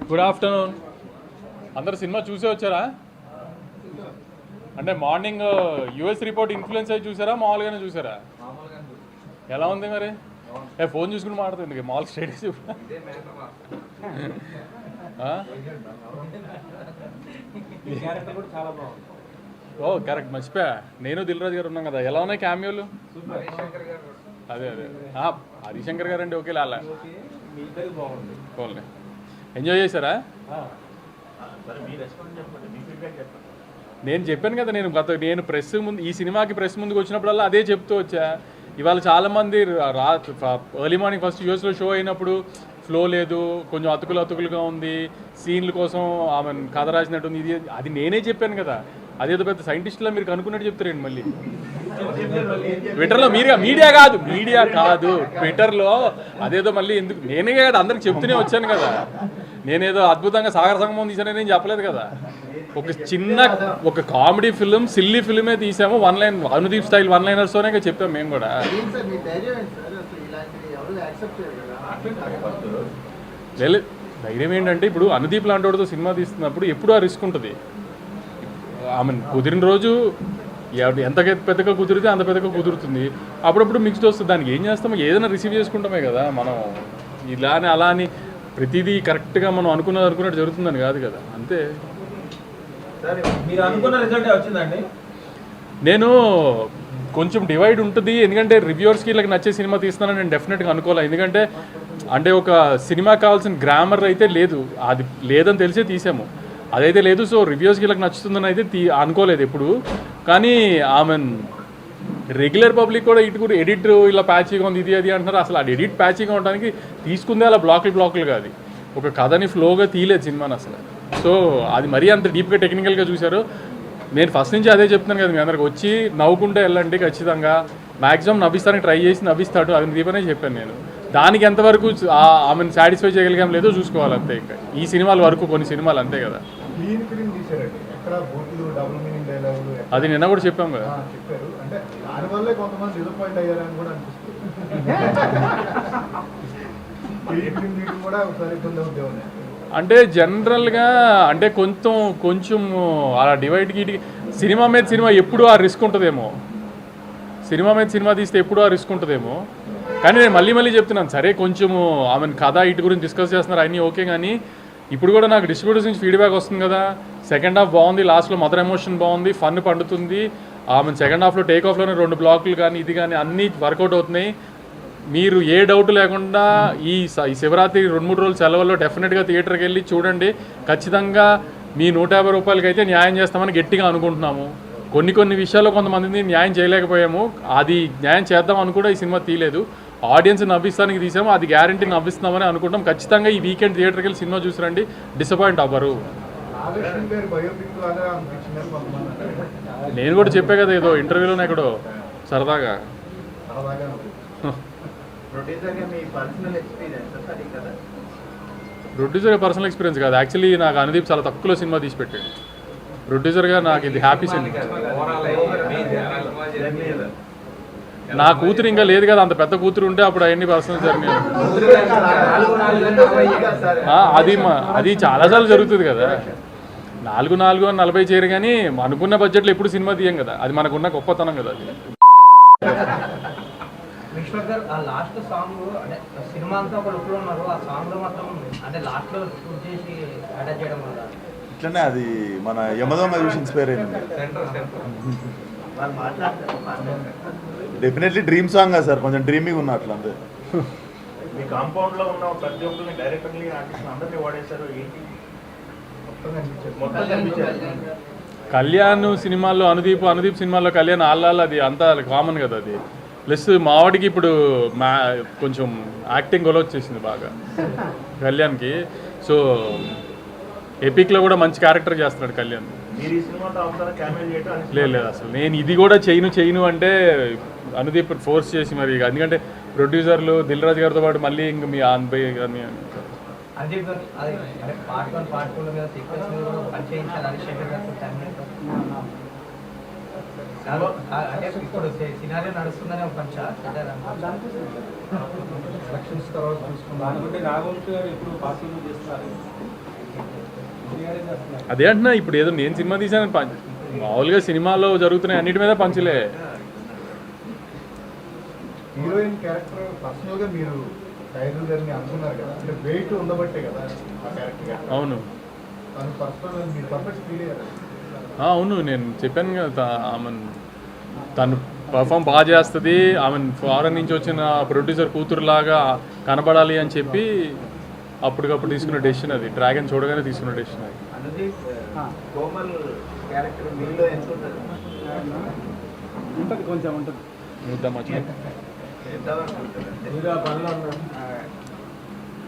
Good afternoon. అందరు cinema చూసే వచ్చారా? అంటే మార్నింగ్ యూఎస్ రిపోర్ట్ ఇన్ఫ్లుయెన్స్ అయ్యి చూసారా, మామూలుగానే చూసారా? ఎలా ఉంది మరి? ఫోన్ చూసుకుని మాట్లాడుతుంది మామూలు స్టేటస్. ఓ కరెక్ట్, మర్చిపోయా. నేను దిల్ రాజు గారు ఉన్నాం కదా. ఎలా ఉన్నాయి క్యామియోలు? అదే అదే హరిశంకర్ గారు అండి. ఓకే లాలా ఎంజాయ్ చేశారా? నేను చెప్పాను కదా, నేను ప్రెస్ ముందు, ఈ సినిమాకి ప్రెస్ ముందుకు వచ్చినప్పుడల్లా అదే చెప్తూ వచ్చా. ఇవాళ చాలామంది ఎర్లీ మార్నింగ్ ఫస్ట్ యూఎస్లో షో అయినప్పుడు ఫ్లో లేదు, కొంచెం అతుకులుగా ఉంది, సీన్ల కోసం ఆమె కథ రాసినట్టుంది, ఇది అది నేనే చెప్పాను కదా. అదేదో పెద్ద సైంటిస్టులా మీరు కనుక్కున్నట్టు చెప్తారండి మళ్ళీ. ట్విట్టర్లో మీడియా కాదు ట్విట్టర్లో అదేదో మళ్ళీ ఎందుకు? నేనే కదా అందరికి చెప్తూనే వచ్చాను కదా. నేనేదో అద్భుతంగా సాగర సంగమం తీసానని నేను చెప్పలేదు కదా. ఒక కామెడీ ఫిలిం, సిల్లీ ఫిలిమే తీసాము. One line Anudeep style one లైనర్స్తోనే చెప్పాము మేము కూడా. ధైర్యం ఏంటంటే, ఇప్పుడు అనుదీప్ లాంటి వాడితో సినిమా తీస్తున్నప్పుడు ఎప్పుడు ఆ రిస్క్ ఉంటుంది. ఆమె కుదిరిన రోజు ఎంత పెద్దగా కుదిరితే అంత పెద్దగా కుదురుతుంది. అప్పుడప్పుడు మిక్స్డ్ వస్తుంది. దానికి ఏం చేస్తామో ఏదైనా రిసీవ్ చేసుకుంటామే కదా మనం. ఇలానే అలా అని ప్రతిదీ కరెక్ట్గా మనం అనుకున్నట్టు జరుగుతుందని కాదు కదా. అంతే. నేను కొంచెం డివైడ్ ఉంటుంది, ఎందుకంటే రివ్యూవర్స్కి ఇలా నచ్చే సినిమా తీస్తున్నానని నేను డెఫినెట్గా అనుకోవాలి. ఎందుకంటే అంటే ఒక సినిమా కావాల్సిన గ్రామర్ అయితే లేదు, అది లేదని తెలిసే తీసాము, అదైతే లేదు. సో రివ్యూస్కి ఇలా నచ్చుతుందని అయితే అనుకోలేదు ఎప్పుడు. కానీ ఆమె రెగ్యులర్ పబ్లిక్ కూడా ఇటు కూడా ఎడిట్ ఇలా ప్యాచీగా ఉంది, ఇది అది అంటున్నారు. అసలు అది ఎడిట్ ప్యాచీగా ఉండడానికి తీసుకుందే అలా బ్లాకులు కాదు. ఒక కథని ఫ్లోగా తీయలేదు సినిమాని అసలు. సో అది మరీ అంత డీప్గా టెక్నికల్గా చూశారు. నేను ఫస్ట్ నుంచి అదే చెప్తున్నాను కదా, మీ అందరికి వచ్చి నవ్వుకుంటే వెళ్ళండి ఖచ్చితంగా. మ్యాక్సిమం నవ్విస్తానికి ట్రై చేసి నవ్విస్తాడు, అది దీపనే చెప్పాను నేను. దానికి ఎంతవరకు ఆమెను సాటిస్ఫై చేయగలిగాం లేదో చూసుకోవాలి అంతే. ఇంకా ఈ సినిమాల వరకు కొన్ని సినిమాలు అంతే కదా. అది నిన్న కూడా చెప్పాం కదా. అంటే జనరల్గా అంటే కొంచెం అలా డివైడ్కి సినిమా మీద సినిమా ఎప్పుడు ఆ రిస్క్ ఉంటుందేమో. సినిమా మీద సినిమా తీస్తే ఎప్పుడు ఆ రిస్క్ ఉంటుందేమో. కానీ నేను మళ్ళీ చెప్తున్నాను, సరే కొంచెము ఆమె కథ ఇటు గురించి డిస్కస్ చేస్తున్నారు అన్నీ ఓకే. కానీ ఇప్పుడు కూడా నాకు డిస్ట్రిబ్యూటర్స్ నుంచి ఫీడ్బ్యాక్ వస్తుంది కదా. సెకండ్ హాఫ్ బాగుంది, లాస్ట్లో మదర్ ఎమోషన్ బాగుంది, ఫన్ పండుతుంది. ఆమె సెకండ్ హాఫ్లో టేక్ ఆఫ్లోనే 2 బ్లాకులు కానీ ఇది కానీ అన్నీ వర్కౌట్ అవుతున్నాయి. మీరు ఏ డౌట్ లేకుండా ఈ శివరాత్రి 2-3 రోజుల సెలవుల్లో డెఫినెట్గా థియేటర్కి వెళ్ళి చూడండి. ఖచ్చితంగా మీ 150 రూపాయలకి అయితే న్యాయం చేస్తామని గట్టిగా అనుకుంటున్నాము. కొన్ని విషయాల్లో కొంతమందిని న్యాయం చేయలేకపోయాము, అది న్యాయం చేద్దాం అని కూడా ఈ సినిమా తీయలేదు. ఆడియన్స్ నవ్విస్తానికి తీసాము, అది గ్యారంటీ నవ్విస్తున్నామని అనుకుంటాం. ఖచ్చితంగా ఈ వీకెండ్ థియేటర్కి వెళ్ళి సినిమా చూసిరండి, డిసప్పాయింట్ అవ్వరు. నేను కూడా చెప్పే కదా ఏదో ఇంటర్వ్యూలోనే ఎక్కడో సరదాగా. ప్రొడ్యూసర్గా పర్సనల్ ఎక్స్పీరియన్స్ కాదు, యాక్చువల్లీ నాకు అనుదీప్ చాలా తక్కువలో సినిమా తీసి పెట్టాడు. ప్రొడ్యూసర్గా నాకు ఇది హ్యాపీ సినిమా. నా కూతురు ఇంకా లేదు కదా, అంత పెద్ద కూతురు ఉంటే అప్పుడు అవన్నీ పర్సనల్ జరిగినాయి. అది చాలాసార్లు జరుగుతుంది కదా. 4-40 చేయరు, కానీ అనుకున్న బడ్జెట్లో ఎప్పుడు సినిమా తీయం కదా. అది మనకున్న గొప్పతనం కదా. అది ఇట్లనే అది మన యమదొంగ చూసి ఇన్స్పైర్ అయింది. డెఫినెట్లీ డ్రీమ్ సాంగ్ కదా సార్, కొంచెం డ్రీమింగ్ ఉన్న అట్లా అంతే. మీ కాంపౌండ్ లో ఉన్న ప్రతి ఒక్కరిని డైరెక్టర్లీ ఆర్టిస్ట్ అందరినీ వాడేశారు. ఏంటి కళ్యాణ్ సినిమాల్లో అనుదీప్ సినిమాల్లో కళ్యాణ్ ఆళ్ళ అది అంతా కామన్ కదా. అది ప్లస్ మావాడికి ఇప్పుడు కొంచెం యాక్టింగ్ గొలవ వచ్చేసింది బాగా కళ్యాణ్కి. సో ఎపిక్లో కూడా మంచి క్యారెక్టర్ చేస్తున్నాడు కళ్యాణ్. లేదు అసలు నేను ఇది కూడా చేయను అంటే అనుదీప్ ఫోర్స్ చేసి మరి, ఎందుకంటే ప్రొడ్యూసర్లు దిల్ రాజు గారితో పాటు మళ్ళీ ఇంక మీ ఆన్బై కానీ అదే అంటున్నా, ఇప్పుడు ఏదో నేను సినిమా తీసాను మామూలుగా సినిమాలో జరుగుతున్నాయి అన్నిటి మీద పంచులే. హీరోయిన్ క్యారెక్టర్ పర్సనల్ గా మీరు టైటిల్ గారిని అనుకున్నారు కదా, అంటే వెయిట్ ఉండబట్టే కదా ఆ క్యారెక్టర్. అవును తను పర్సనల్ మీరు పర్ఫెక్ట్ ఫీల్ అయ్యారు. అవును, నేను చెప్పాను కదా ఆమె తను పర్ఫామ్ బాగా చేస్తుంది, ఆమె ఫారెన్ నుంచి వచ్చిన ప్రొడ్యూసర్ కూతురులాగా కనబడాలి అని చెప్పి అప్పటికప్పుడు తీసుకున్న డెసిషన్ అది. డ్రాగన్ చూడగానే తీసుకున్న డెసిషన్ అది. అనుదీప్ కోమల్ క్యారెక్టర్ మీలో ఎంత ఉంటుంది? ఉంటుంది, కొంచెం ఉంటుంది. ముద్ద మచ్చ చేద్దామనుకుంటున్నాను. మీరు ఆ పనిలో ఉన్నారు.